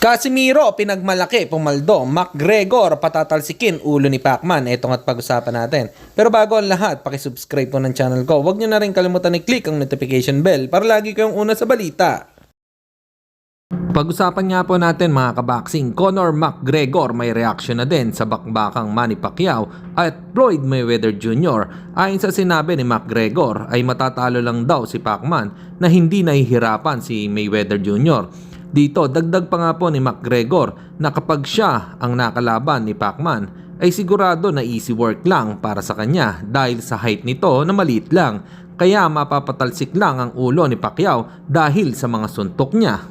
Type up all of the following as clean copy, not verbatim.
Casimiro, pinagmalaki, pumaldo. McGregor, patatalsikin, ulo ni Pacman. Ito nga't pag-usapan natin. Pero bago ang lahat, pakisubscribe po ng channel ko. Huwag nyo na rin kalimutan i-click ang notification bell para lagi kayong una sa balita. Pag-usapan nga po natin mga kaboxing, Conor McGregor may reaksyon na din sa bakbakang Manny Pacquiao at Floyd Mayweather Jr. Ayon sa sinabi ni McGregor ay matatalo lang daw si Pacman na hindi nahihirapan si Mayweather Jr. Dito, dagdag pa nga po ni McGregor na kapag siya ang nakalaban ni Pacman ay sigurado na easy work lang para sa kanya dahil sa height nito na maliit lang. Kaya mapapatalsik lang ang ulo ni Pacquiao dahil sa mga suntok niya.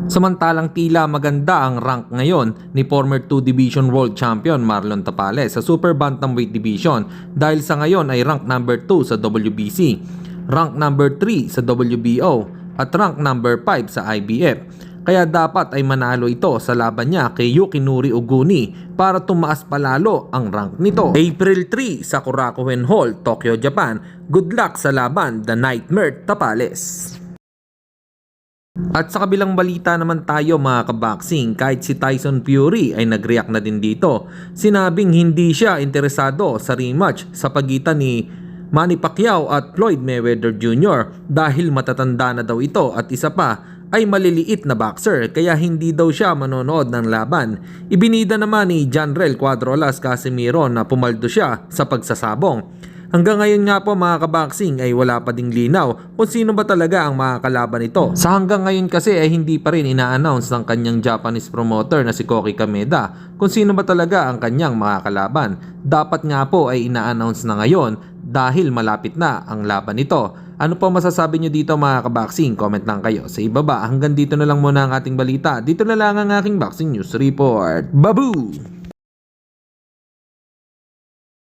Samantalang tila maganda ang rank ngayon ni former 2 Division World Champion Marlon Tapales sa Super Bantamweight Division dahil sa ngayon ay rank number 2 sa WBC, rank number 3 sa WBO at rank number 5 sa IBF. Kaya dapat ay manalo ito sa laban niya kay Yukinori Oguni para tumaas palalo ang rank nito. April 3 sa Korakuen Hall, Tokyo, Japan. Good luck sa laban, The Nightmare Tapales. At sa kabilang balita naman tayo mga kaboxing, kahit si Tyson Fury ay nag-react na din dito. Sinabing hindi siya interesado sa rematch sa pagitan ni Manny Pacquiao at Floyd Mayweather Jr. dahil matatanda na daw ito at isa pa ay maliliit na boxer kaya hindi daw siya manonood ng laban. Ibinida naman ni Janrel Cuadrolas Casimiro na pumaldo siya sa pagsasabong. Hanggang ngayon nga po mga kaboxing ay wala pa ding linaw kung sino ba talaga ang makakalaban nito. Sa hanggang ngayon kasi ay hindi pa rin ina-announce ng kanyang Japanese promoter na si Koki Kameda kung sino ba talaga ang kanyang makakalaban. Dapat nga po ay ina-announce na ngayon dahil malapit na ang laban nito. Ano po masasabi nyo dito mga kaboxing? Comment lang kayo sa ibaba. Hanggang dito na lang muna ang ating balita. Dito na lang ang aking boxing news report. Babu!